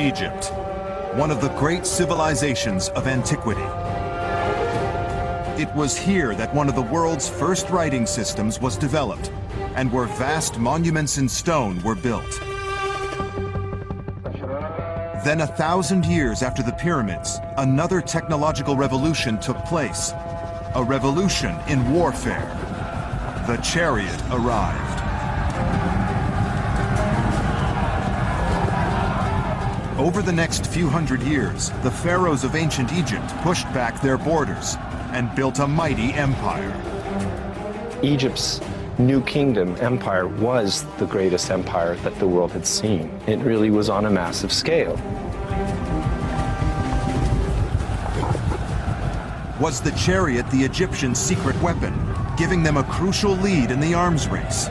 Egypt, one of the great civilizations of antiquity. It was here that one of the world's first writing systems was developed, and where vast monuments in stone were built. Then 1,000 years after the pyramids, another technological revolution took place. A revolution in warfare. The chariot arrived. Over the next few hundred years, the pharaohs of ancient Egypt pushed back their borders and built a mighty empire. Egypt's New Kingdom empire was the greatest empire that the world had seen. It really was on a massive scale. Was the chariot the Egyptians' secret weapon, giving them a crucial lead in the arms race?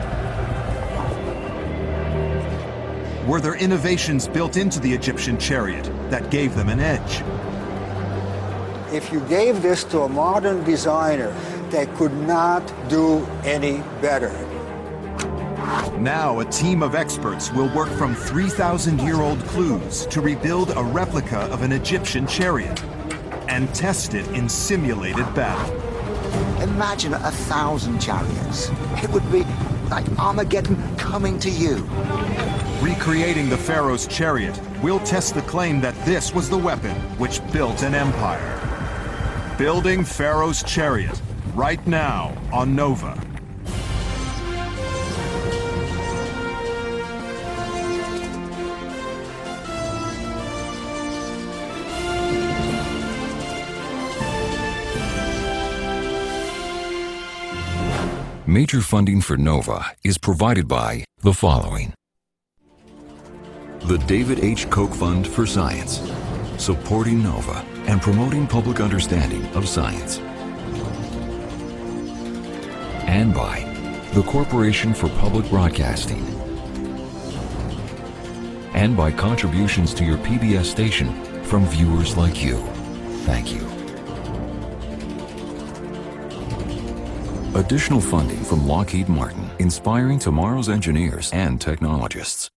Were there innovations built into the Egyptian chariot that gave them an edge? If you gave this to a modern designer, they could not do any better. Now a team of experts will work from 3,000-year-old clues to rebuild a replica of an Egyptian chariot and test it in simulated battle. Imagine 1,000 chariots. It would be like Armageddon coming to you. Recreating the pharaoh's chariot, we'll test the claim that this was the weapon which built an empire. Building Pharaoh's chariot, right now on Nova. Major funding for NOVA is provided by the following. The David H. Koch Fund for Science, supporting NOVA and promoting public understanding of science. And by the Corporation for Public Broadcasting. And by contributions to your PBS station from viewers like you. Thank you. Additional funding from Lockheed Martin, inspiring tomorrow's engineers and technologists.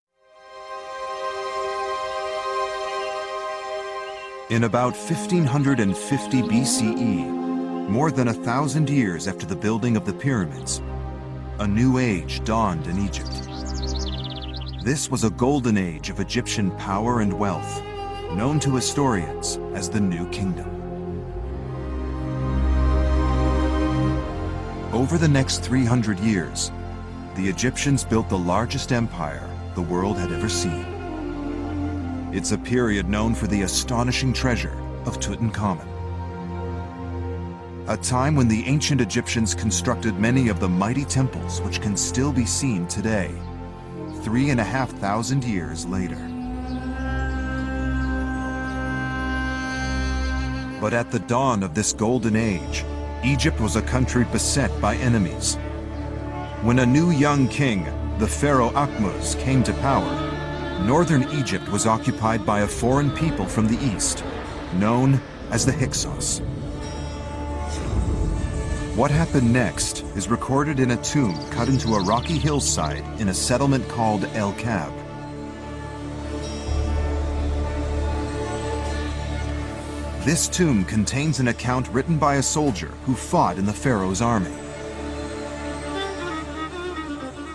In about 1550 BCE, more than 1,000 years after the building of the pyramids, a new age dawned in Egypt. This was a golden age of Egyptian power and wealth, known to historians as the New Kingdom. Over the next 300 years, the Egyptians built the largest empire the world had ever seen. It's a period known for the astonishing treasure of Tutankhamun. A time when the ancient Egyptians constructed many of the mighty temples which can still be seen today, 3,500 years later. But at the dawn of this golden age, Egypt was a country beset by enemies. When a new young king, the pharaoh Ahmose, came to power, northern Egypt was occupied by a foreign people from the east, known as the Hyksos. What happened next is recorded in a tomb cut into a rocky hillside in a settlement called El Kab. This tomb contains an account written by a soldier who fought in the pharaoh's army.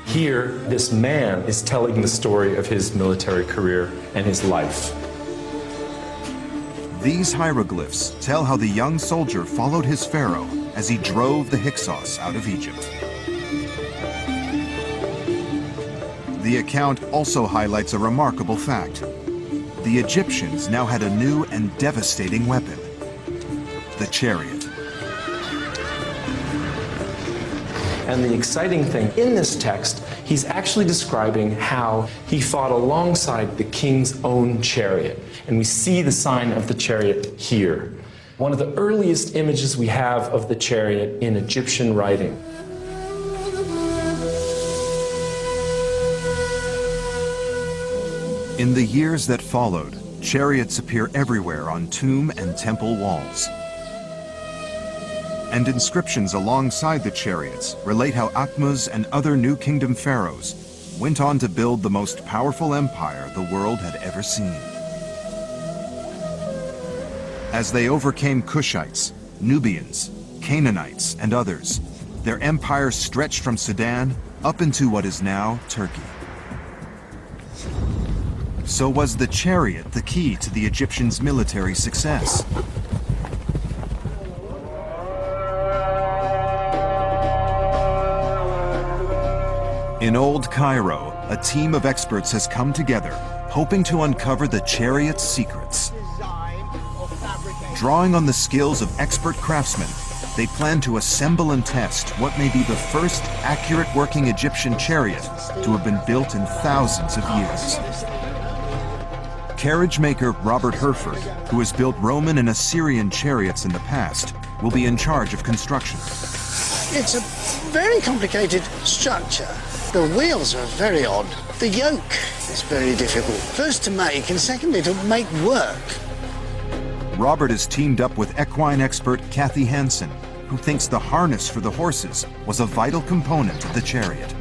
Here, this man is telling the story of his military career and his life. These hieroglyphs tell how the young soldier followed his pharaoh as he drove the Hyksos out of Egypt. The account also highlights a remarkable fact. The Egyptians now had a new and devastating weapon, the chariot. And the exciting thing in this text, he's actually describing how he fought alongside the king's own chariot. And we see the sign of the chariot here. One of the earliest images we have of the chariot in Egyptian writing. In the years that followed, chariots appear everywhere on tomb and temple walls. And inscriptions alongside the chariots relate how Ahmose and other New Kingdom pharaohs went on to build the most powerful empire the world had ever seen. As they overcame Cushites, Nubians, Canaanites, and others, their empire stretched from Sudan up into what is now Turkey. So was the chariot the key to the Egyptians' military success? In Old Cairo, a team of experts has come together, hoping to uncover the chariot's secrets. Drawing on the skills of expert craftsmen, they plan to assemble and test what may be the first accurate working Egyptian chariot to have been built in thousands of years. Carriage maker Robert Herford, who has built Roman and Assyrian chariots in the past, will be in charge of construction. It's a very complicated structure. The wheels are very odd. The yoke is very difficult. First to make, and secondly to make work. Robert is teamed up with equine expert Kathy Hansen, who thinks the harness for the horses was a vital component of the chariot.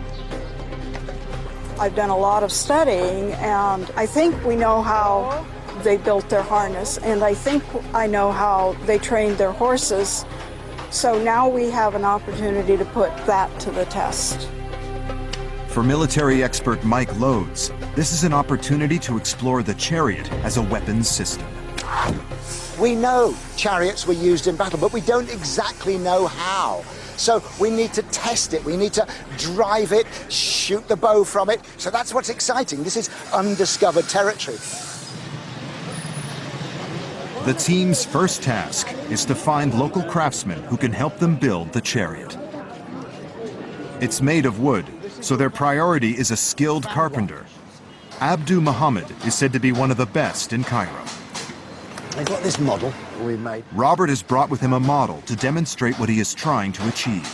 I've done a lot of studying, and I think we know how they built their harness, and I think I know how they trained their horses. So now we have an opportunity to put that to the test. For military expert Mike Lodes, this is an opportunity to explore the chariot as a weapons system. We know chariots were used in battle, but we don't exactly know how. So we need to test it, we need to drive it, shoot the bow from it. So that's what's exciting. This is undiscovered territory. The team's first task is to find local craftsmen who can help them build the chariot. It's made of wood, so their priority is a skilled carpenter. Abdu Muhammad is said to be one of the best in Cairo. I've got this model we made. Robert has brought with him a model to demonstrate what he is trying to achieve.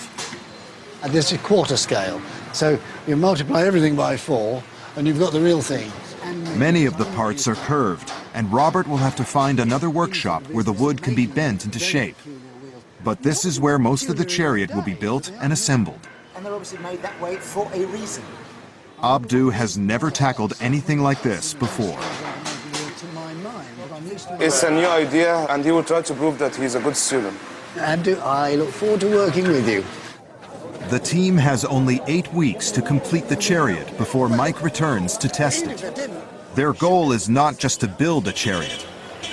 This is quarter scale. So you multiply everything by 4, and you've got the real thing. Many of the parts are curved, and Robert will have to find another workshop where the wood can be bent into shape. But this is where most of the chariot will be built and assembled. And they're obviously made that way for a reason. Abdu has never tackled anything like this before. It's a new idea, and he will try to prove that he's a good student. Abdu, I look forward to working with you. The team has only 8 weeks to complete the chariot before Mike returns to test it. Their goal is not just to build a chariot,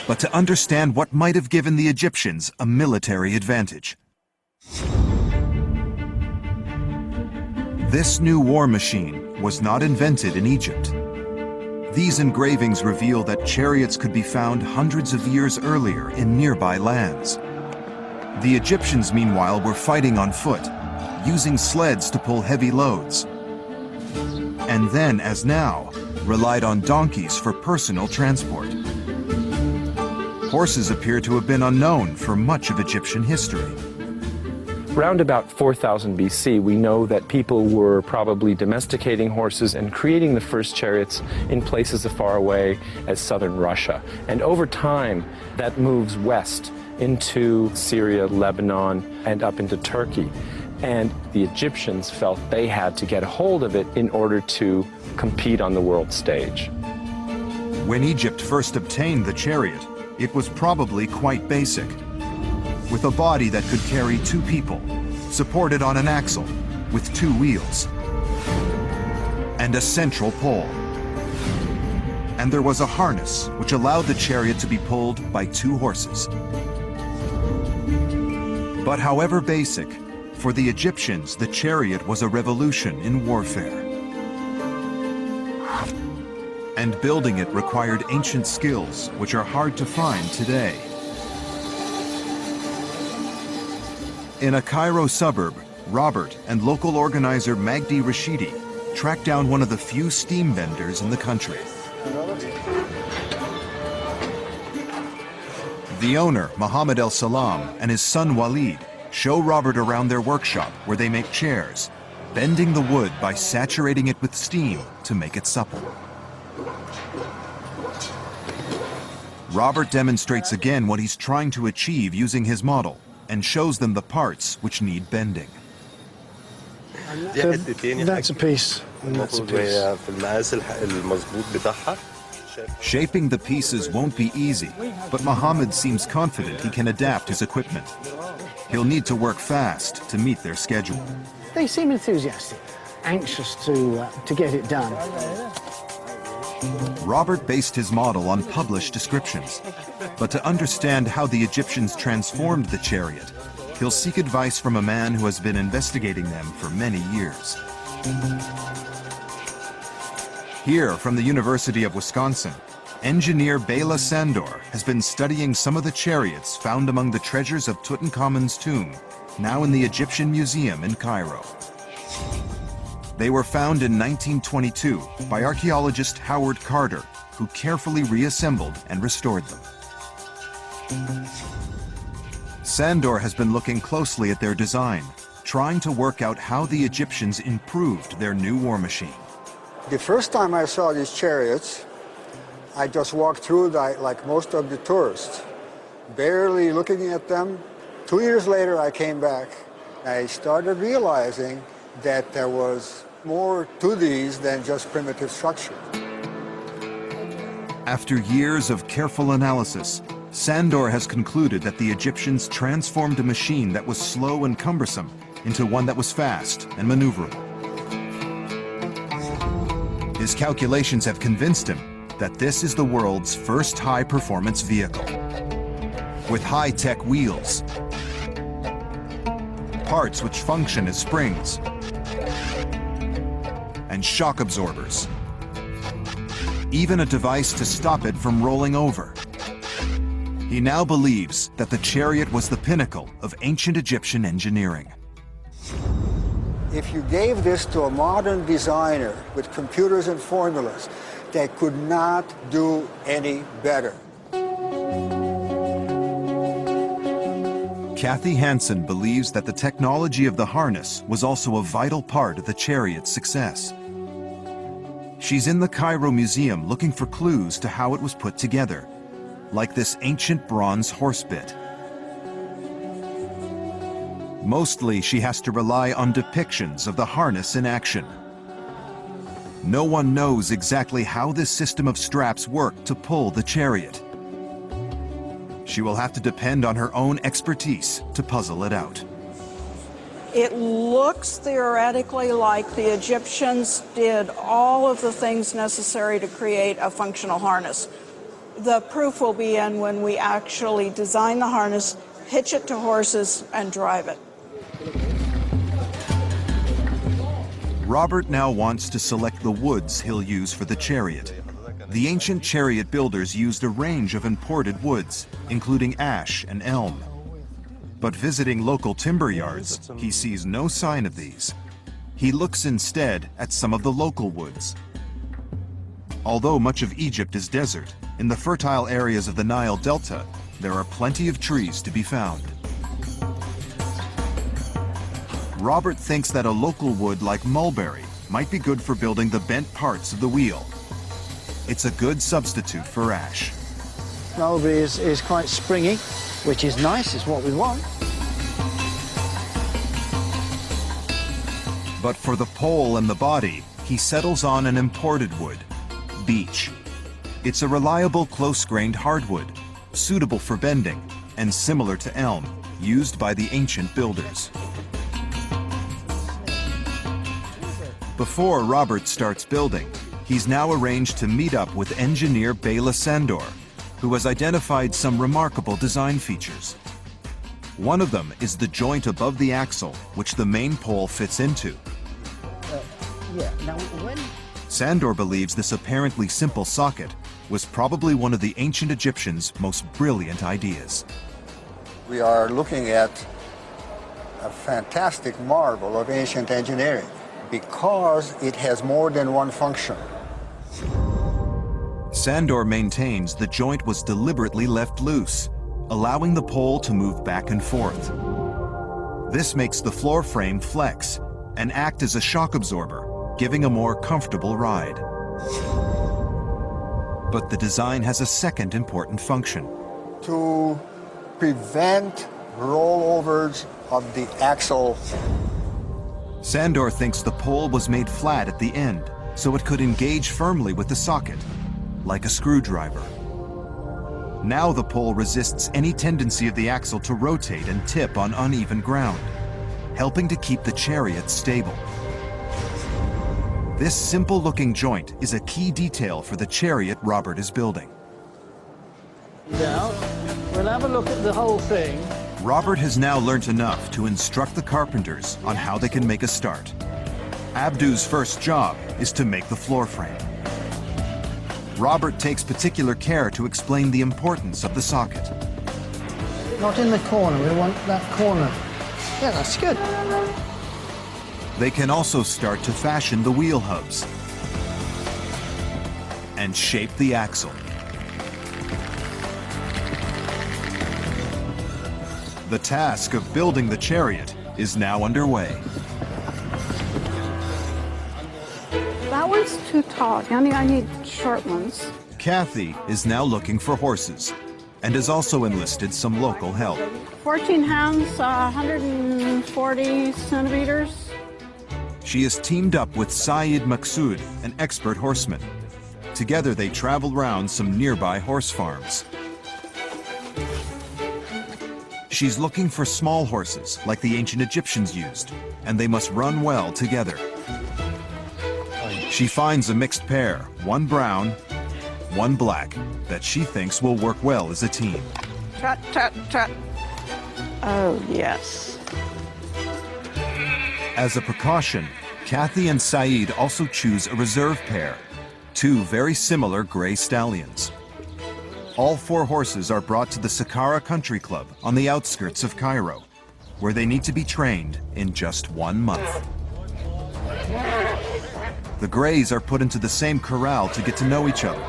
but to understand what might have given the Egyptians a military advantage. This new war machine was not invented in Egypt. These engravings reveal that chariots could be found hundreds of years earlier in nearby lands. The Egyptians, meanwhile, were fighting on foot, using sleds to pull heavy loads. And then, as now, relied on donkeys for personal transport. Horses appear to have been unknown for much of Egyptian history. Around about 4000 BC, we know that people were probably domesticating horses and creating the first chariots in places as far away as southern Russia. And over time, that moves west into Syria, Lebanon, and up into Turkey. And the Egyptians felt they had to get a hold of it in order to compete on the world stage. When Egypt first obtained the chariot, it was probably quite basic, with a body that could carry 2 people, supported on an axle, with 2 wheels, and a central pole. And there was a harness which allowed the chariot to be pulled by 2 horses. But however basic, for the Egyptians, the chariot was a revolution in warfare. And building it required ancient skills which are hard to find today. In a Cairo suburb, Robert and local organizer Magdi Rashidi tracked down one of the few steam vendors in the country. The owner, Mohammed El Salam, and his son Walid show Robert around their workshop where they make chairs, bending the wood by saturating it with steam to make it supple. Robert demonstrates again what he's trying to achieve using his model, and shows them the parts which need bending. That's a piece, and that's a piece. Shaping the pieces won't be easy, but Mohammed seems confident he can adapt his equipment. He'll need to work fast to meet their schedule. They seem enthusiastic, anxious to get it done. Robert based his model on published descriptions, but to understand how the Egyptians transformed the chariot, he'll seek advice from a man who has been investigating them for many years. Here, from the University of Wisconsin, engineer Bela Sandor has been studying some of the chariots found among the treasures of Tutankhamun's tomb, now in the Egyptian Museum in Cairo. They were found in 1922 by archaeologist Howard Carter, who carefully reassembled and restored them. Sandor has been looking closely at their design, trying to work out how the Egyptians improved their new war machine. The first time I saw these chariots, I just walked through like most of the tourists, barely looking at them. 2 years later, I came back. I started realizing that there was more to these than just primitive structure. After years of careful analysis, Sandor has concluded that the Egyptians transformed a machine that was slow and cumbersome into one that was fast and maneuverable. His calculations have convinced him that this is the world's first high-performance vehicle. With high-tech wheels, parts which function as springs, and shock absorbers. Even a device to stop it from rolling over. He now believes that the chariot was the pinnacle of ancient Egyptian engineering. If you gave this to a modern designer with computers and formulas, they could not do any better. Kathy Hansen believes that the technology of the harness was also a vital part of the chariot's success. She's in the Cairo Museum looking for clues to how it was put together, like this ancient bronze horse bit. Mostly, she has to rely on depictions of the harness in action. No one knows exactly how this system of straps worked to pull the chariot. She will have to depend on her own expertise to puzzle it out. It looks theoretically like the Egyptians did all of the things necessary to create a functional harness. The proof will be in when we actually design the harness, hitch it to horses, and drive it. Robert now wants to select the woods he'll use for the chariot. The ancient chariot builders used a range of imported woods, including ash and elm. But visiting local timber yards, he sees no sign of these. He looks instead at some of the local woods. Although much of Egypt is desert, in the fertile areas of the Nile Delta, there are plenty of trees to be found. Robert thinks that a local wood like mulberry might be good for building the bent parts of the wheel. It's a good substitute for ash. Mulberry is quite springy, which is nice, it's what we want. But for the pole and the body, he settles on an imported wood, beech. It's a reliable, close-grained hardwood, suitable for bending, and similar to elm, used by the ancient builders. Before Robert starts building, he's now arranged to meet up with engineer Bela Sandor, who has identified some remarkable design features. One of them is the joint above the axle, which the main pole fits into. Sandor believes this apparently simple socket was probably one of the ancient Egyptians' most brilliant ideas. We are looking at a fantastic marvel of ancient engineering because it has more than one function. Sandor maintains the joint was deliberately left loose, allowing the pole to move back and forth. This makes the floor frame flex and act as a shock absorber, giving a more comfortable ride. But the design has a second important function. To prevent rollovers of the axle. Sandor thinks the pole was made flat at the end, so it could engage firmly with the socket, like a screwdriver. Now the pole resists any tendency of the axle to rotate and tip on uneven ground, helping to keep the chariot stable. This simple-looking joint is a key detail for the chariot Robert is building. Now, we'll have a look at the whole thing. Robert has now learnt enough to instruct the carpenters on how they can make a start. Abdu's first job is to make the floor frame. Robert takes particular care to explain the importance of the socket. Not in the corner, we want that corner. Yeah, that's good. They can also start to fashion the wheel hubs and shape the axle. The task of building the chariot is now underway. That one's too tall. Honey, I need short ones. Kathy is now looking for horses and has also enlisted some local help. 14 hands, 140 centimeters. She is teamed up with Saeed Maqsood, an expert horseman. Together they travel round some nearby horse farms. She's looking for small horses like the ancient Egyptians used, and they must run well together. She finds a mixed pair, one brown, one black, that she thinks will work well as a team. Trot, trot, trot. Oh, yes. As a precaution, Kathy and Saeed also choose a reserve pair, two very similar gray stallions. All four horses are brought to the Saqqara Country Club on the outskirts of Cairo, where they need to be trained in just 1 month. The grays are put into the same corral to get to know each other.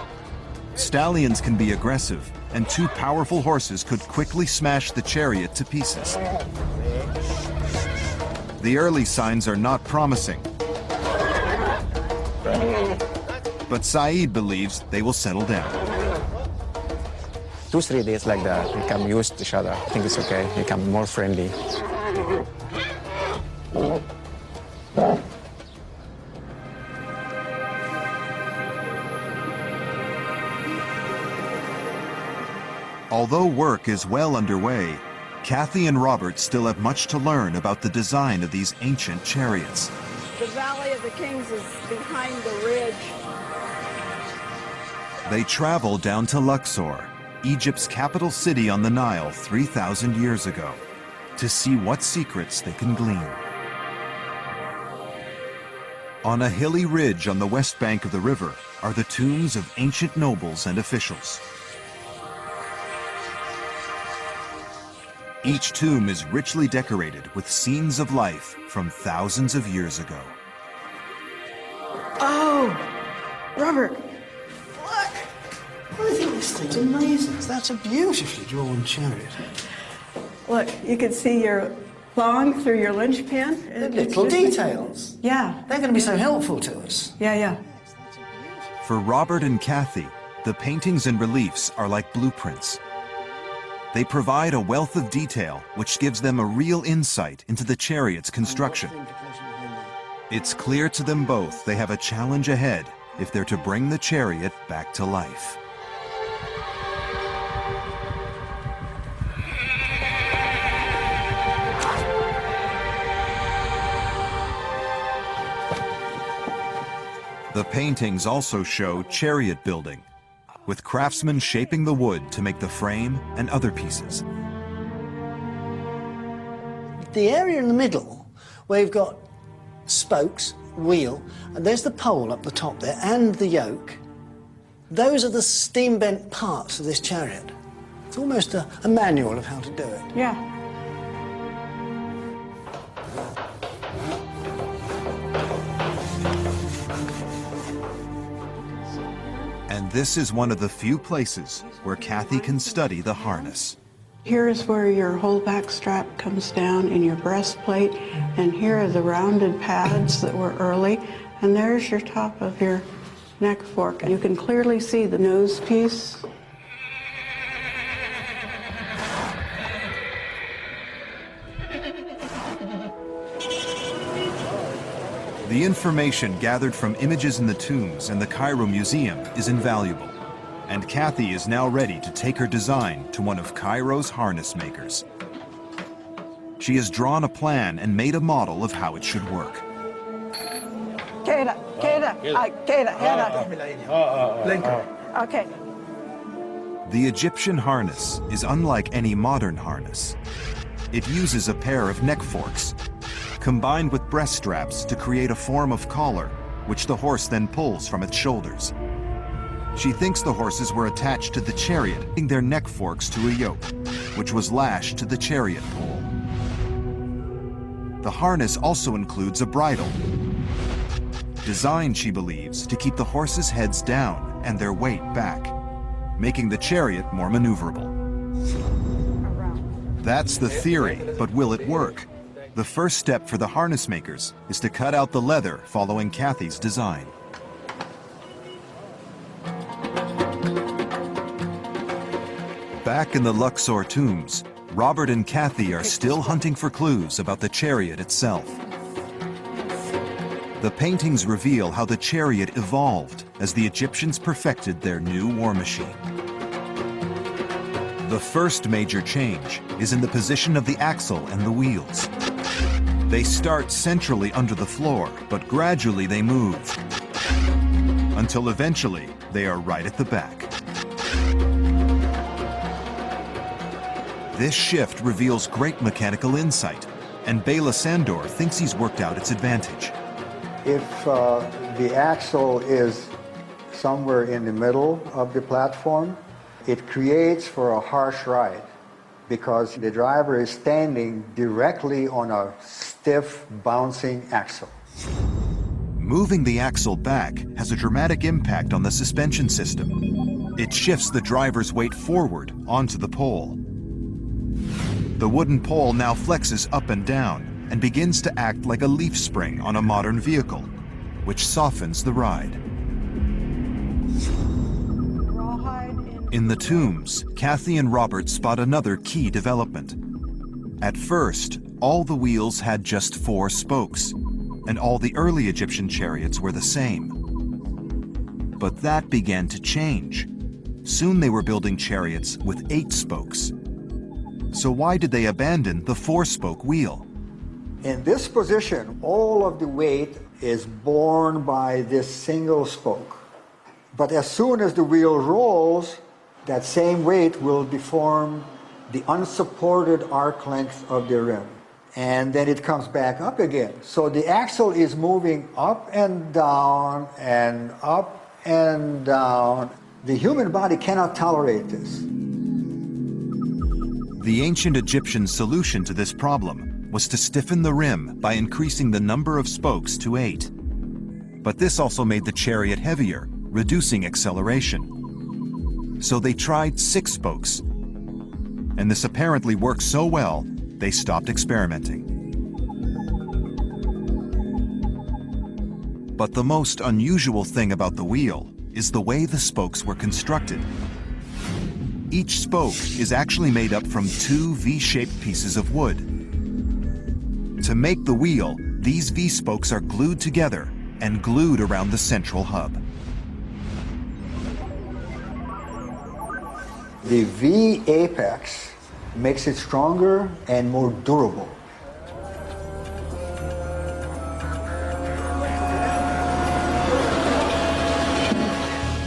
Stallions can be aggressive, and two powerful horses could quickly smash the chariot to pieces. The early signs are not promising, but Saeed believes they will settle down. 2-3 days like that, we become used to each other. I think it's okay, become more friendly. Although work is well underway, Kathy and Robert still have much to learn about the design of these ancient chariots. The Valley of the Kings is behind the ridge. They travel down to Luxor, Egypt's capital city on the Nile 3,000 years ago, to see what secrets they can glean. On a hilly ridge on the west bank of the river are the tombs of ancient nobles and officials. Each tomb is richly decorated with scenes of life from thousands of years ago. Oh, Robert, look. This thing's amazing. That's a beautifully drawn chariot. Look, you can see your thong through your linchpin. The little details. Yeah. They're going to be so helpful to us. Yeah, yeah. For Robert and Kathy, the paintings and reliefs are like blueprints. They provide a wealth of detail which gives them a real insight into the chariot's construction. It's clear to them both they have a challenge ahead if they're to bring the chariot back to life. The paintings also show chariot building, with craftsmen shaping the wood to make the frame and other pieces. The area in the middle, where you've got spokes, wheel, and there's the pole up the top there, and the yoke, those are the steam bent parts of this chariot. It's almost a manual of how to do it. Yeah. And this is one of the few places where Kathy can study the harness. Here is where your holdback strap comes down in your breastplate, and here are the rounded pads that were early, and there's your top of your neck fork. You can clearly see the nose piece. The information gathered from images in the tombs and the Cairo Museum is invaluable. and Kathy is now ready to take her design to one of Cairo's harness makers. She has drawn a plan and made a model of how it should work. Okay. The Egyptian harness is unlike any modern harness. It uses a pair of neck forks, combined with breast straps to create a form of collar, which the horse then pulls from its shoulders. She thinks the horses were attached to the chariot, using their neck forks to a yoke, which was lashed to the chariot pole. The harness also includes a bridle, designed, she believes, to keep the horses' heads down and their weight back, making the chariot more maneuverable. That's the theory, but will it work? The first step for the harness makers is to cut out the leather following Kathy's design. Back in the Luxor tombs, Robert and Kathy are still hunting for clues about the chariot itself. The paintings reveal how the chariot evolved as the Egyptians perfected their new war machine. The first major change is in the position of the axle and the wheels. They start centrally under the floor, but gradually they move, until eventually they are right at the back. This shift reveals great mechanical insight, and Bela Sandor thinks he's worked out its advantage. If the axle is somewhere in the middle of the platform, it creates for a harsh ride because the driver is standing directly on a stiff, bouncing axle. Moving the axle back has a dramatic impact on the suspension system. It shifts the driver's weight forward onto the pole. The wooden pole now flexes up and down and begins to act like a leaf spring on a modern vehicle, which softens the ride. In the tombs, Kathy and Robert spot another key development. At first, all the wheels had just 4 spokes, and all the early Egyptian chariots were the same. But that began to change. Soon they were building chariots with 8 spokes. So why did they abandon the 4-spoke wheel? In this position, all of the weight is borne by this single spoke. But as soon as the wheel rolls, that same weight will deform the unsupported arc length of the rim. And then it comes back up again. So the axle is moving up and down and up and down. The human body cannot tolerate this. The ancient Egyptian solution to this problem was to stiffen the rim by increasing the number of spokes to 8. But this also made the chariot heavier, reducing acceleration. So they tried 6 spokes. And this apparently worked so well, they stopped experimenting. But the most unusual thing about the wheel is the way the spokes were constructed. Each spoke is actually made up from 2 V-shaped pieces of wood. To make the wheel, these V-spokes are glued together and glued around the central hub. The V apex makes it stronger and more durable.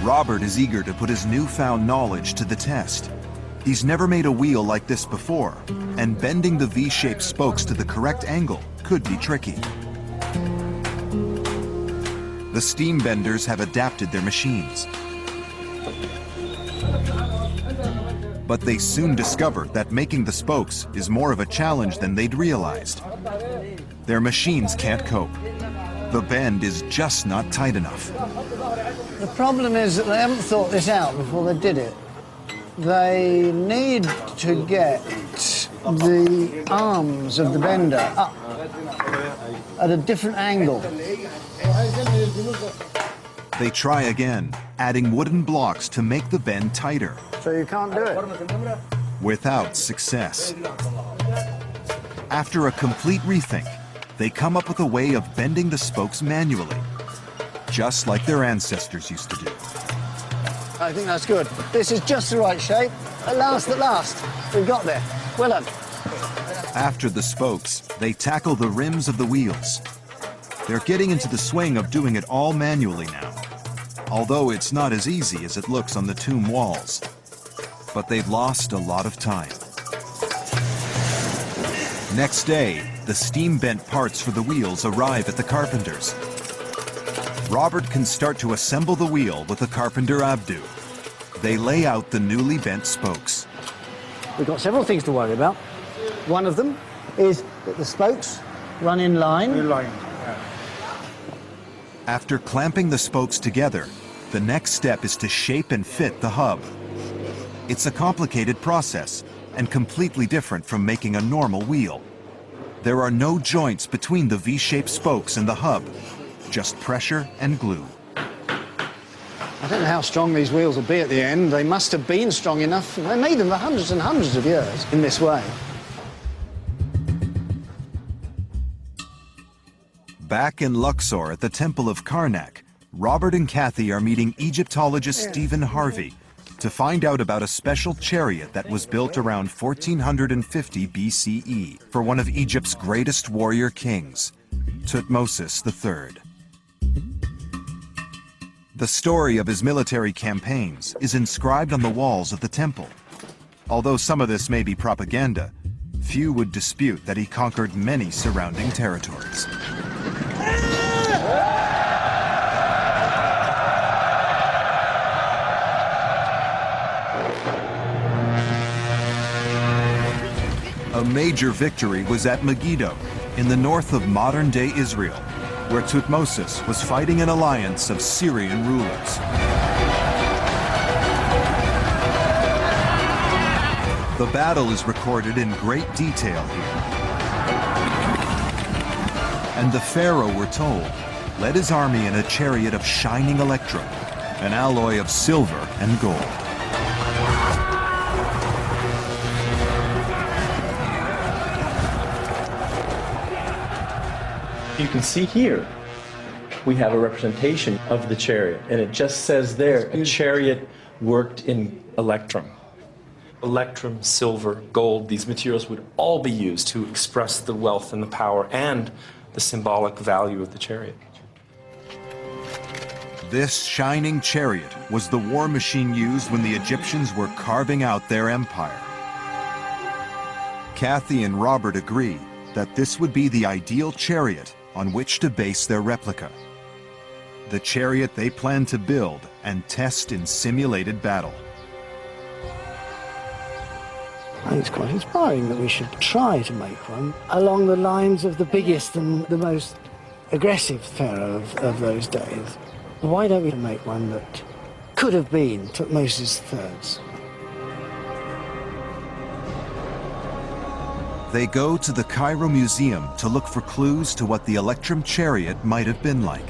Robert is eager to put his newfound knowledge to the test. He's never made a wheel like this before, and bending the V-shaped spokes to the correct angle could be tricky. The steam benders have adapted their machines. But they soon discovered that making the spokes is more of a challenge than they'd realized. Their machines can't cope. The bend is just not tight enough. The problem is that they haven't thought this out before they did it. They need to get the arms of the bender up at a different angle. They try again, adding wooden blocks to make the bend tighter. So you can't do it. Without success. After a complete rethink, they come up with a way of bending the spokes manually, just like their ancestors used to do. I think that's good. This is just the right shape. At last, we've got there. Well done. After the spokes, they tackle the rims of the wheels. They're getting into the swing of doing it all manually now, although it's not as easy as it looks on the tomb walls. But they've lost a lot of time. Next day, the steam-bent parts for the wheels arrive at the carpenters. Robert can start to assemble the wheel with the carpenter Abdu. They lay out the newly bent spokes. We've got several things to worry about. One of them is that the spokes run in line. After clamping the spokes together, the next step is to shape and fit the hub. It's a complicated process and completely different from making a normal wheel. There are no joints between the V-shaped spokes and the hub, just pressure and glue. I don't know how strong these wheels will be at the end. They must have been strong enough. They made them for hundreds and hundreds of years in this way. Back in Luxor at the Temple of Karnak, Robert and Kathy are meeting Egyptologist Stephen Harvey to find out about a special chariot that was built around 1450 BCE for one of Egypt's greatest warrior kings, Thutmose III. The story of his military campaigns is inscribed on the walls of the temple. Although some of this may be propaganda, few would dispute that he conquered many surrounding territories. A major victory was at Megiddo, in the north of modern-day Israel, where Thutmose was fighting an alliance of Syrian rulers. The battle is recorded in great detail here. And the pharaoh, we're told, led his army in a chariot of shining electrum, an alloy of silver and gold. You can see here, we have a representation of the chariot, and it just says there, a chariot worked in electrum. Electrum, silver, gold, these materials would all be used to express the wealth and the power and the symbolic value of the chariot. This shining chariot was the war machine used when the Egyptians were carving out their empire. Kathy and Robert agree that this would be the ideal chariot on which to base their replica. The chariot they plan to build and test in simulated battle. I think it's quite inspiring that we should try to make one along the lines of the biggest and the most aggressive pharaoh of those days. Why don't we make one that could have been Thutmose III's? They go to the Cairo Museum to look for clues to what the electrum chariot might have been like.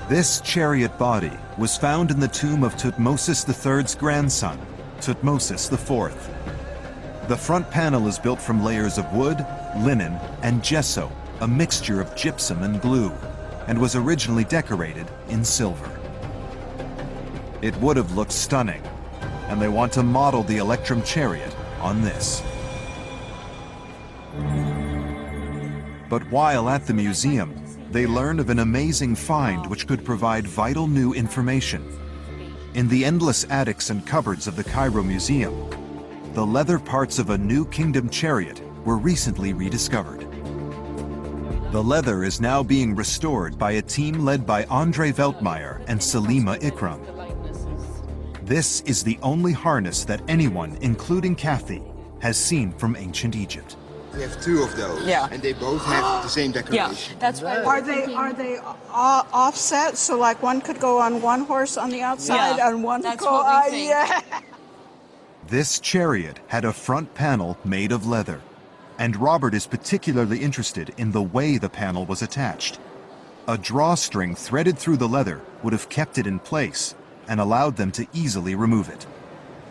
This chariot body was found in the tomb of Thutmose III's grandson, Thutmose IV. The front panel is built from layers of wood, linen, and gesso, a mixture of gypsum and glue, and was originally decorated in silver. It would have looked stunning, and they want to model the electrum chariot on this. But while at the museum, they learn of an amazing find which could provide vital new information. In the endless attics and cupboards of the Cairo Museum, the leather parts of a new kingdom chariot were recently rediscovered. The leather is now being restored by a team led by Andre Veltmeyer and Salima Ikram. This is the only harness that anyone, including Kathy, has seen from ancient Egypt. We have two of those, and they both have the same decoration. Yeah, that's right. Are they offset? So like one could go on one horse on the outside and one could go on, This chariot had a front panel made of leather, and Robert is particularly interested in the way the panel was attached. A drawstring threaded through the leather would have kept it in place and allowed them to easily remove it.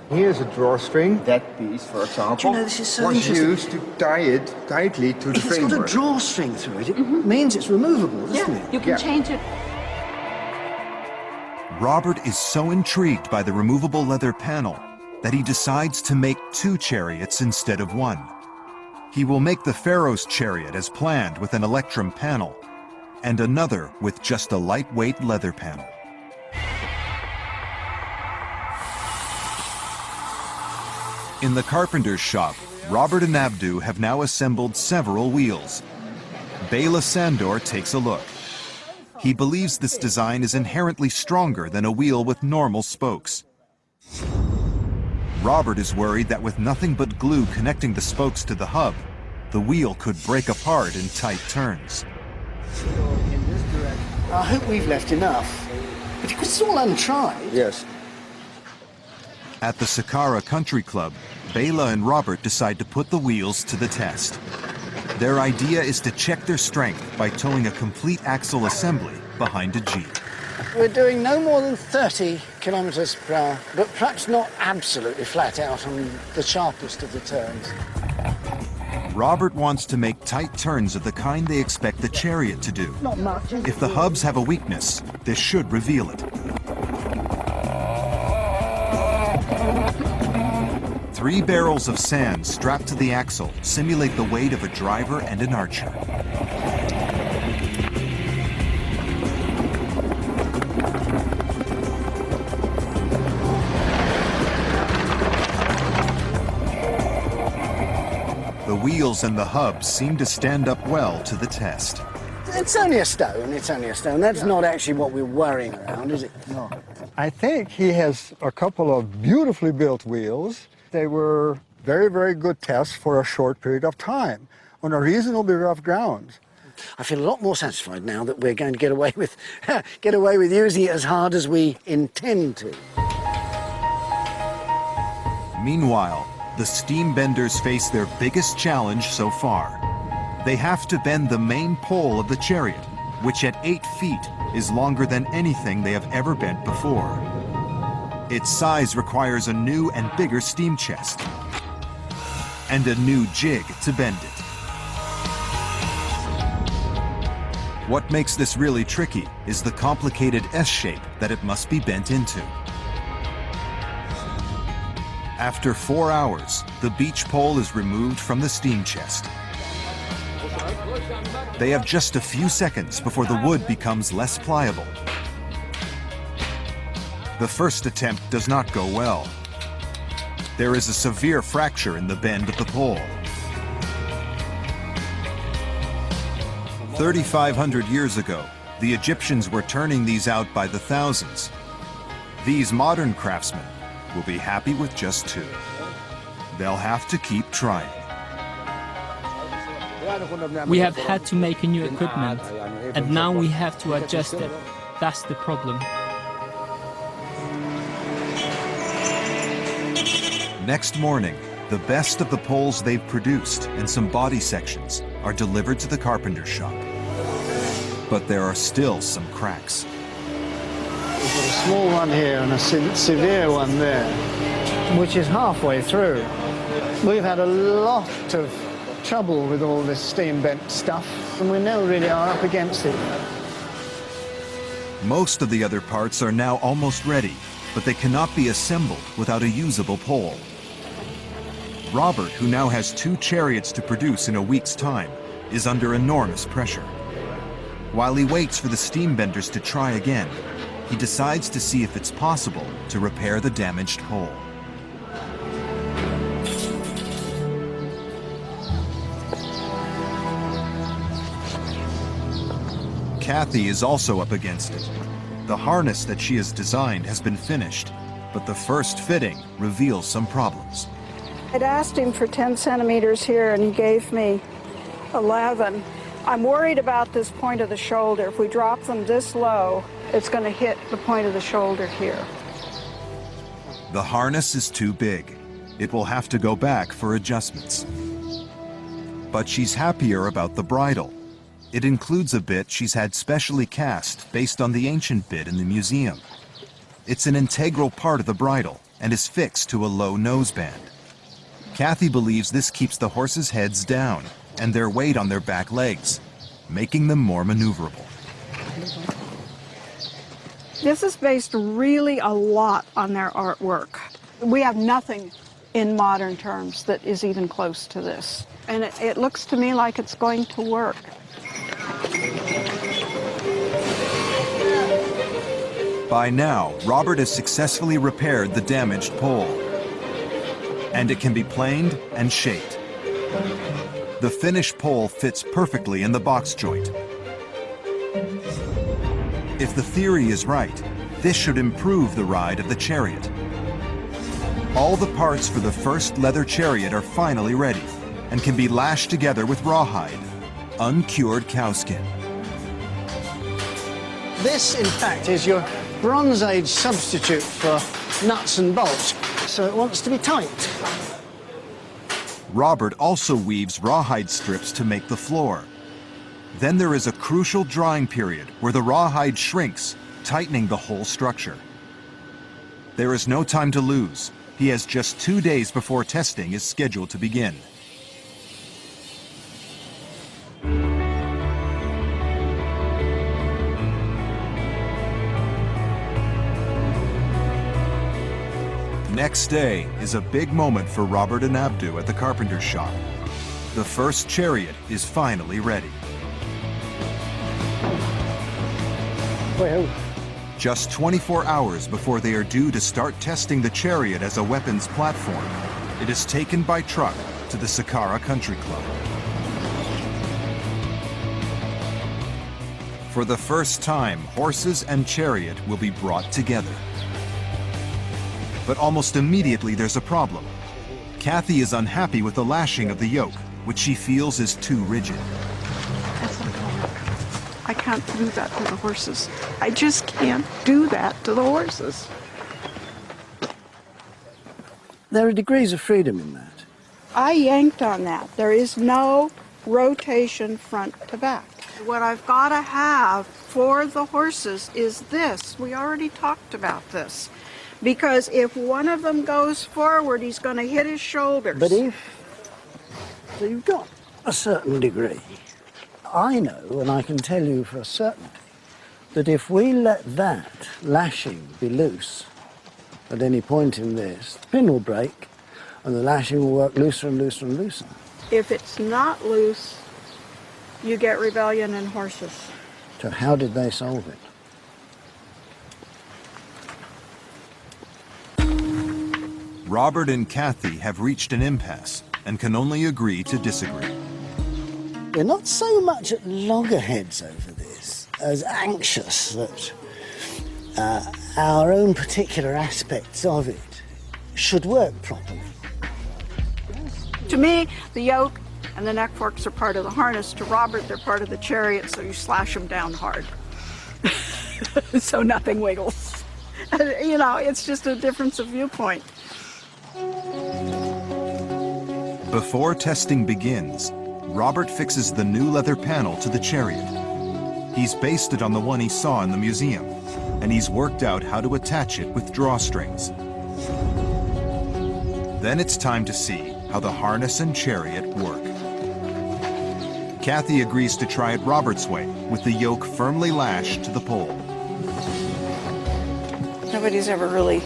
Here's a drawstring. That piece, for example, this is so was used to tie it tightly to the framework. It's got a drawstring through it. It means it's removable, doesn't it? You can change it. Robert is so intrigued by the removable leather panel that he decides to make 2 chariots instead of 1. He will make the Pharaoh's chariot as planned with an electrum panel, and another with just a lightweight leather panel. In the carpenter's shop, Robert and Abdu have now assembled several wheels. Bela Sandor takes a look. He believes this design is inherently stronger than a wheel with normal spokes. Robert is worried that with nothing but glue connecting the spokes to the hub, the wheel could break apart in tight turns. I hope we've left enough. But it's all untried. Yes. At the Saqqara Country Club, Bela and Robert decide to put the wheels to the test. Their idea is to check their strength by towing a complete axle assembly behind a Jeep. We're doing no more than 30 kilometres per hour, but perhaps not absolutely flat out on the sharpest of the turns. Robert wants to make tight turns of the kind they expect the chariot to do. Not much. If the hubs have a weakness, this should reveal it. 3 barrels of sand strapped to the axle simulate the weight of a driver and an archer. The wheels and the hubs seem to stand up well to the test. It's only a stone, it's only a stone. That's not actually what we're worrying around, is it? No. I think he has a couple of beautifully built wheels. They were very, very good tests for a short period of time on a reasonably rough ground. I feel a lot more satisfied now that we're going to get away with using it as hard as we intend to. Meanwhile, the steam benders face their biggest challenge so far. They have to bend the main pole of the chariot, which at 8 feet is longer than anything they have ever bent before. Its size requires a new and bigger steam chest and a new jig to bend it. What makes this really tricky is the complicated S shape that it must be bent into. After 4 hours, the beach pole is removed from the steam chest. They have just a few seconds before the wood becomes less pliable. The first attempt does not go well. There is a severe fracture in the bend of the pole. 3,500 years ago, the Egyptians were turning these out by the thousands. These modern craftsmen will be happy with just 2. They'll have to keep trying. We have had to make a new equipment, and now we have to adjust it. That's the problem. Next morning, the best of the poles they've produced and some body sections are delivered to the carpenter's shop. But there are still some cracks. We've got a small one here and a severe one there, which is halfway through. We've had a lot of trouble with all this steam bent stuff, and we now really are up against it. Most of the other parts are now almost ready, but they cannot be assembled without a usable pole. Robert, who now has 2 chariots to produce in a week's time, is under enormous pressure. While he waits for the steam benders to try again, he decides to see if it's possible to repair the damaged pole. Kathy is also up against it. The harness that she has designed has been finished, but the first fitting reveals some problems. I'd asked him for 10 centimeters here, and he gave me 11. I'm worried about this point of the shoulder. If we drop them this low, it's going to hit the point of the shoulder here. The harness is too big. It will have to go back for adjustments. But she's happier about the bridle. It includes a bit she's had specially cast based on the ancient bit in the museum. It's an integral part of the bridle and is fixed to a low noseband. Kathy believes this keeps the horses' heads down and their weight on their back legs, making them more maneuverable. This is based really a lot on their artwork. We have nothing in modern terms that is even close to this. And it looks to me like it's going to work. By now, Robert has successfully repaired the damaged pole, and it can be planed and shaped. The finished pole fits perfectly in the box joint. If the theory is right, this should improve the ride of the chariot. All the parts for the first leather chariot are finally ready and can be lashed together with rawhide, uncured cowskin. This, in fact, is your Bronze Age substitute for nuts and bolts, so it wants to be tight. Robert also weaves rawhide strips to make the floor. Then there is a crucial drying period where the rawhide shrinks, tightening the whole structure. There is no time to lose. He has just 2 days before testing is scheduled to begin. Next day is a big moment for Robert and Abdu at the carpenter's shop. The first chariot is finally ready. Well, Just 24 hours before they are due to start testing the chariot as a weapons platform, it is taken by truck to the Saqqara Country Club. For the first time, horses and chariot will be brought together. But almost immediately there's a problem. Kathy is unhappy with the lashing of the yoke, which she feels is too rigid. That's not gonna work. I can't do that to the horses. I just can't do that to the horses. there are degrees of freedom in that. I yanked on that. There is no rotation front to back. What I've got to have for the horses is this. We already talked about this. Because if one of them goes forward, he's going to hit his shoulders. But so you've got a certain degree. I know, and I can tell you for a certainty, that if we let that lashing be loose at any point in this, the pin will break and the lashing will work looser and looser and looser. If it's not loose, you get rebellion in horses. So how did they solve it? Robert and Kathy have reached an impasse and can only agree to disagree. We're not so much at loggerheads over this as anxious that our own particular aspects of it should work properly. To me, the yoke and the neck forks are part of the harness. To Robert, they're part of the chariot, so you slash them down hard. So nothing wiggles. You know, it's just a difference of viewpoint. Before testing begins, Robert fixes the new leather panel to the chariot. He's based it on the one he saw in the museum, and he's worked out how to attach it with drawstrings. Then it's time to see how the harness and chariot work. Kathy agrees to try it Robert's way, with the yoke firmly lashed to the pole. Nobody's ever really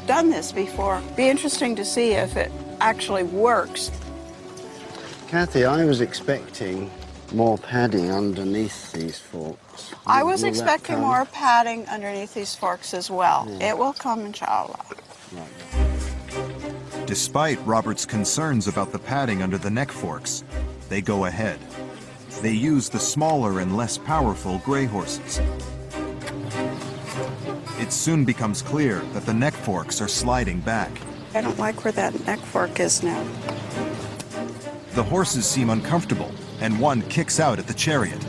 done this before. Be interesting to see if it actually works. Kathy, I was expecting more padding underneath these forks. I was Will that expecting come? more padding underneath these forks as well. Yeah. It will come, inshallah. Right. Despite Robert's concerns about the padding under the neck forks, they go ahead. They use the smaller and less powerful gray horses. It soon becomes clear that the neck forks are sliding back. I don't like where that neck fork is now. The horses seem uncomfortable, and one kicks out at the chariot.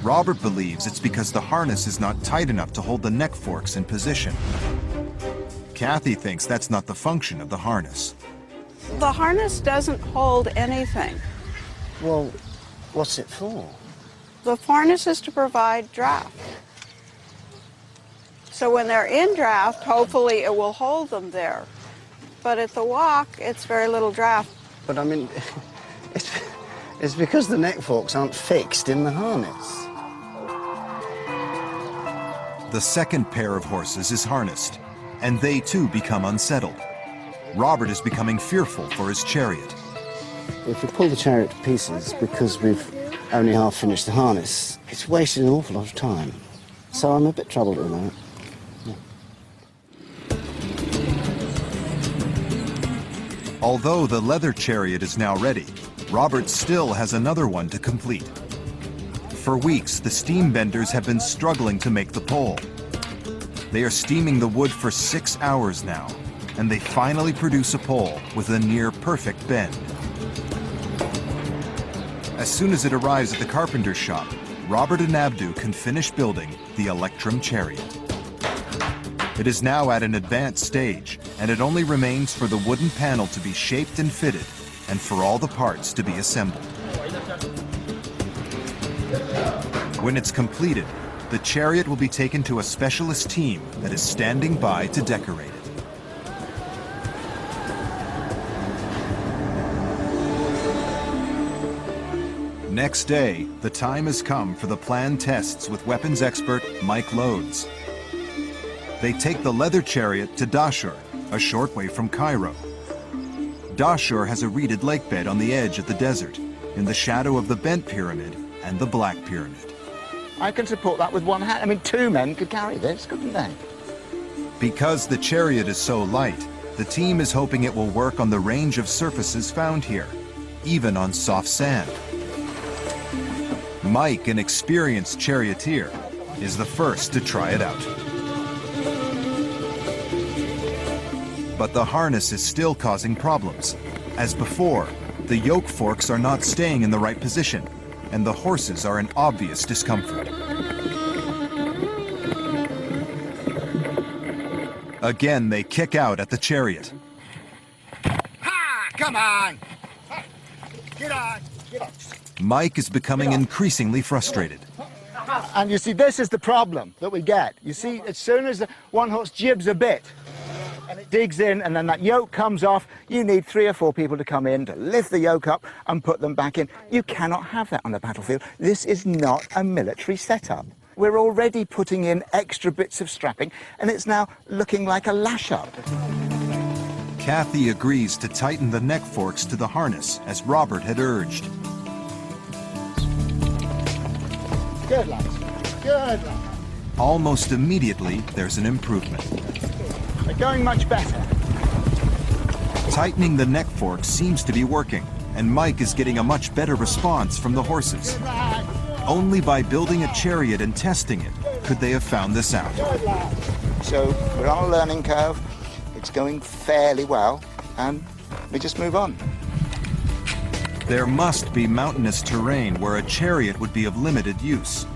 Robert believes it's because the harness is not tight enough to hold the neck forks in position. Kathy thinks that's not the function of the harness. The harness doesn't hold anything. Well, what's it for? The harness is to provide draft. So when they're in draft, hopefully it will hold them there. But at the walk, it's very little draft. But I mean, it's because the neck forks aren't fixed in the harness. The second pair of horses is harnessed, and they too become unsettled. Robert is becoming fearful for his chariot. If we pull the chariot to pieces because we've only half finished the harness, it's wasted an awful lot of time. So I'm a bit troubled at the moment. Although the leather chariot is now ready, Robert still has another one to complete. For weeks, the steam benders have been struggling to make the pole. They are steaming the wood for 6 hours now, and they finally produce a pole with a near-perfect bend. As soon as it arrives at the carpenter's shop, Robert and Abdu can finish building the Electrum chariot. It is now at an advanced stage, and it only remains for the wooden panel to be shaped and fitted, and for all the parts to be assembled. When it's completed, the chariot will be taken to a specialist team that is standing by to decorate it. Next day, the time has come for the planned tests with weapons expert Mike Loads. They take the leather chariot to Dashur, a short way from Cairo. Dashur has a reeded lake bed on the edge of the desert, in the shadow of the Bent Pyramid and the Black Pyramid. I can support that with one hand. I mean, 2 men could carry this, couldn't they? Because the chariot is so light, the team is hoping it will work on the range of surfaces found here, even on soft sand. Mike, an experienced charioteer, is the first to try it out. But the harness is still causing problems. As before, the yoke forks are not staying in the right position, and the horses are in obvious discomfort. Again, they kick out at the chariot. Ha! Come on! Get on! Get on! Mike is becoming increasingly frustrated. And you see, this is the problem that we get. You see, as soon as one horse jibs a bit, and it digs in, and then that yoke comes off, you need 3 or 4 people to come in to lift the yoke up and put them back in. You cannot have that on the battlefield. This is not a military setup. We're already putting in extra bits of strapping, and it's now looking like a lash-up. Kathy agrees to tighten the neck forks to the harness, as Robert had urged. Good, lads. Good, lads. Almost immediately, there's an improvement. They're going much better. Tightening the neck fork seems to be working, and Mike is getting a much better response from the horses. Only by building a chariot and testing it could they have found this out. So we're on a learning curve. It's going fairly well, and we just move on. There must be mountainous terrain where a chariot would be of limited use.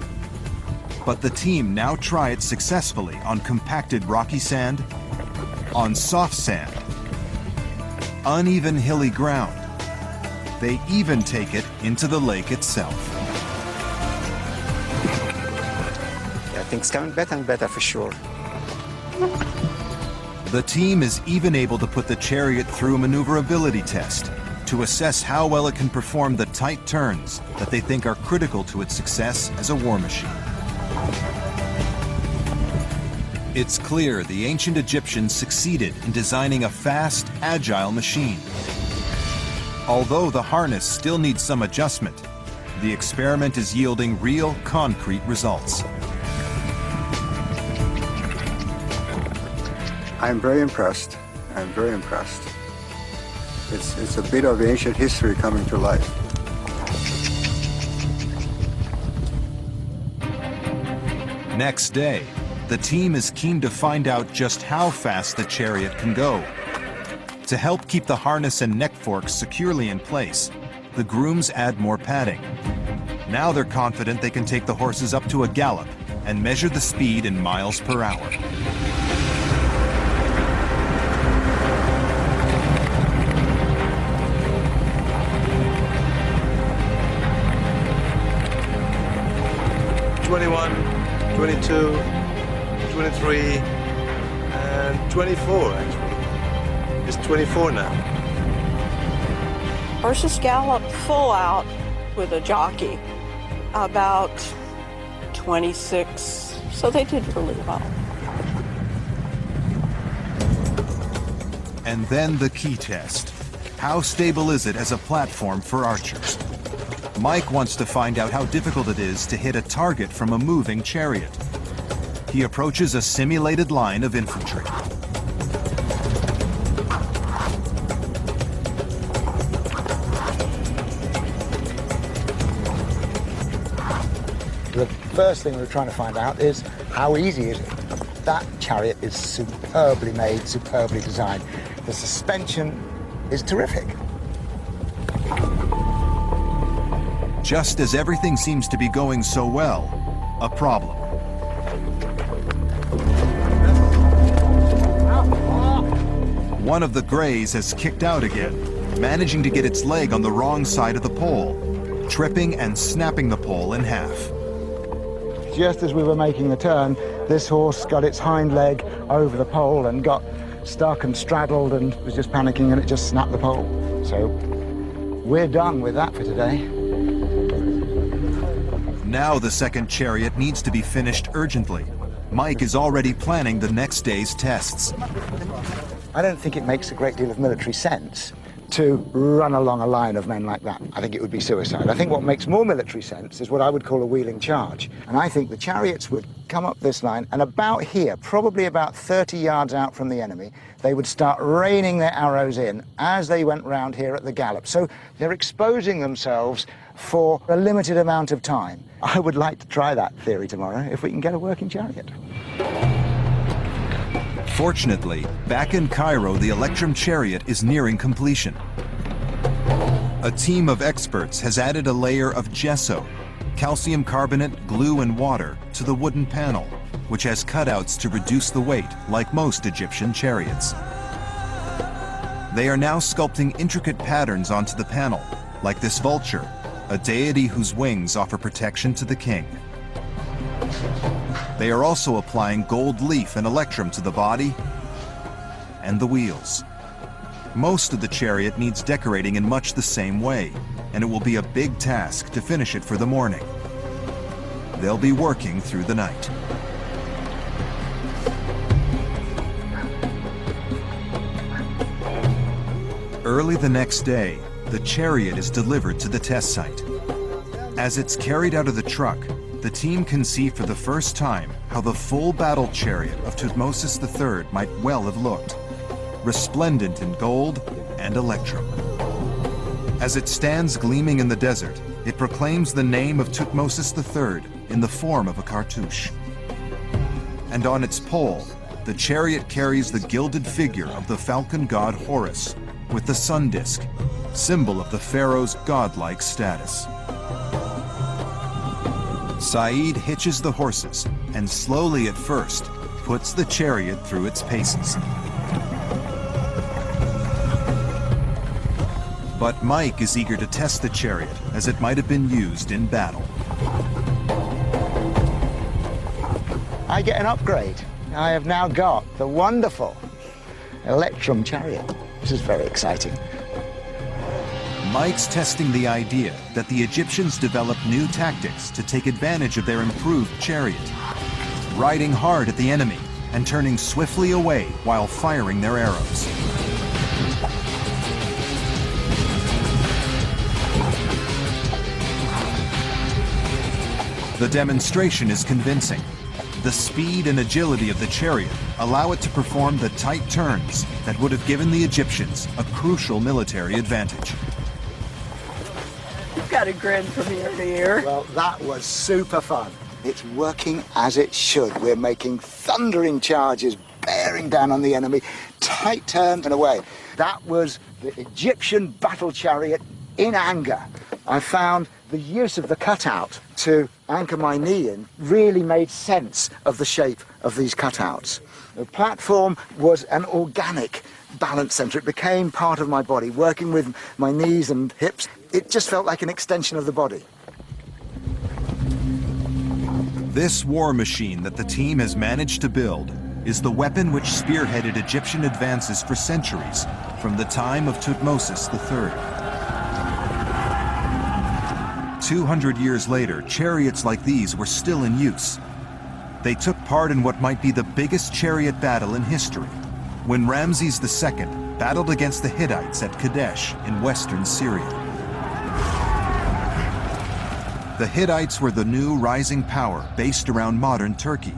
But the team now try it successfully on compacted rocky sand, on soft sand, uneven hilly ground. They even take it into the lake itself. I think it's coming better and better for sure. The team is even able to put the chariot through a maneuverability test to assess how well it can perform the tight turns that they think are critical to its success as a war machine. It's clear the ancient Egyptians succeeded in designing a fast, agile machine. Although the harness still needs some adjustment, the experiment is yielding real, concrete results. I'm very impressed. I'm very impressed. It's a bit of ancient history coming to life. Next day, the team is keen to find out just how fast the chariot can go. To help keep the harness and neck forks securely in place, the grooms add more padding. Now they're confident they can take the horses up to a gallop and measure the speed in miles per hour. '21, '22, '23, and '24 actually. It's 24 now. Horses gallop full out with a jockey about 26 So they did really well. And then the key test. How stable is it as a platform for archers? Mike wants to find out how difficult it is to hit a target from a moving chariot. He approaches a simulated line of infantry. The first thing we're trying to find out is how easy is it? That chariot is superbly made, superbly designed. The suspension is terrific. Just as everything seems to be going so well, a problem. One of the grays has kicked out again, managing to get its leg on the wrong side of the pole, tripping and snapping the pole in half. Just as we were making the turn, this horse got its hind leg over the pole and got stuck and straddled and was just panicking, and it just snapped the pole. So we're done with that for today. Now the second chariot needs to be finished urgently. Mike is already planning the next day's tests. I don't think it makes a great deal of military sense to run along a line of men like that. I think it would be suicide. I think what makes more military sense is what I would call a wheeling charge. And I think the chariots would come up this line, and about here, probably about 30 yards out from the enemy, they would start raining their arrows in as they went round here at the gallop. So they're exposing themselves for a limited amount of time. I would like to try that theory tomorrow if we can get a working chariot. Fortunately, back in Cairo, the Electrum chariot is nearing completion. A team of experts has added a layer of gesso, calcium carbonate, glue, and water to the wooden panel, which has cutouts to reduce the weight, like most Egyptian chariots. They are now sculpting intricate patterns onto the panel, like this vulture, a deity whose wings offer protection to the king. They are also applying gold leaf and electrum to the body and the wheels. Most of the chariot needs decorating in much the same way, and it will be a big task to finish it for the morning. They'll be working through the night. Early the next day, the chariot is delivered to the test site. As it's carried out of the truck, the team can see for the first time how the full battle chariot of Tutmosis III might well have looked, resplendent in gold and electrum. As it stands gleaming in the desert, it proclaims the name of Tutmosis III in the form of a cartouche. And on its pole, the chariot carries the gilded figure of the falcon god Horus, with the sun disk, symbol of the pharaoh's godlike status. Saeed hitches the horses and slowly at first puts the chariot through its paces. But Mike is eager to test the chariot as it might have been used in battle. I get an upgrade. I have now got the wonderful Electrum chariot. This is very exciting. Mike's testing the idea that the Egyptians developed new tactics to take advantage of their improved chariot, riding hard at the enemy and turning swiftly away while firing their arrows. The demonstration is convincing. The speed and agility of the chariot allow it to perform the tight turns that would have given the Egyptians a crucial military advantage. You've got a grin from ear to ear. Well, that was super fun. It's working as it should. We're making thundering charges, bearing down on the enemy, tight turns and away. That was the Egyptian battle chariot in anger. I found the use of the cutout to anchor my knee in really made sense of the shape of these cutouts. The platform was an organic balance center. It became part of my body, working with my knees and hips. It just felt like an extension of the body. This war machine that the team has managed to build is the weapon which spearheaded Egyptian advances for centuries, from the time of Tutmosis III. 200 years later, chariots like these were still in use. they took part in what might be the biggest chariot battle in history, when Ramses II battled against the Hittites at Kadesh in western Syria. The Hittites were the new rising power based around modern Turkey,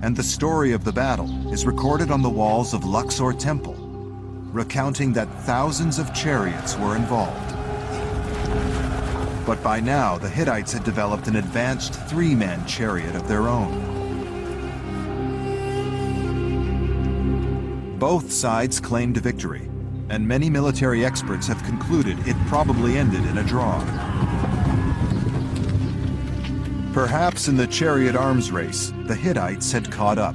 and the story of the battle is recorded on the walls of Luxor Temple, recounting that thousands of chariots were involved. But by now, the Hittites had developed an advanced three-man chariot of their own. Both sides claimed victory, and many military experts have concluded it probably ended in a draw. Perhaps in the chariot arms race, the Hittites had caught up,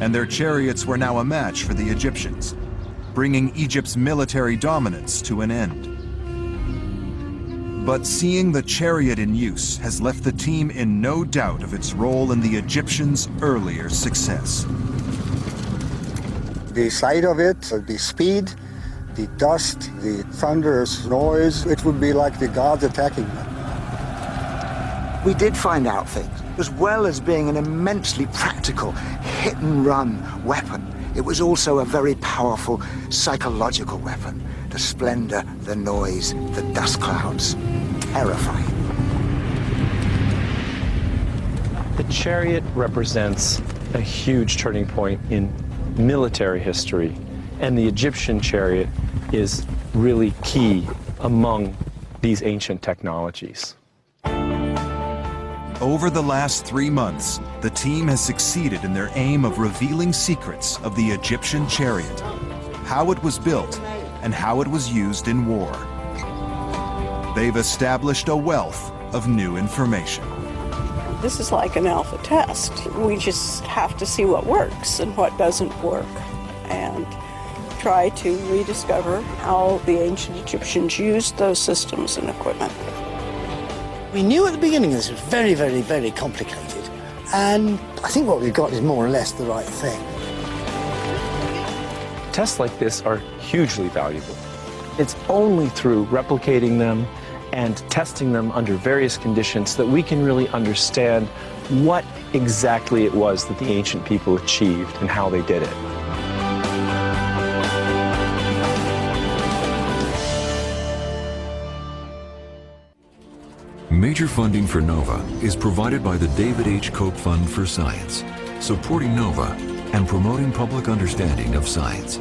and their chariots were now a match for the Egyptians, bringing Egypt's military dominance to an end. But seeing the chariot in use has left the team in no doubt of its role in the Egyptians' earlier success. The sight of it, the speed, the dust, the thunderous noise, it would be like the gods attacking them. We did find out things. As well as being an immensely practical hit-and-run weapon, it was also a very powerful psychological weapon. The splendor, the noise, the dust clouds. Terrifying. The chariot represents a huge turning point in military history, and the Egyptian chariot is really key among these ancient technologies. Over the last 3 months, the team has succeeded in their aim of revealing secrets of the Egyptian chariot, how it was built, and how it was used in war. They've established a wealth of new information. This is like an alpha test. We just have to see what works and what doesn't work and try to rediscover how the ancient Egyptians used those systems and equipment. We knew at the beginning this was very, very, very complicated, and I think what we've got is more or less the right thing. Tests like this are hugely valuable. It's only through replicating them and testing them under various conditions that we can really understand what exactly it was that the ancient people achieved and how they did it. Major funding for NOVA is provided by the David H. Koch Fund for Science, supporting NOVA and promoting public understanding of science.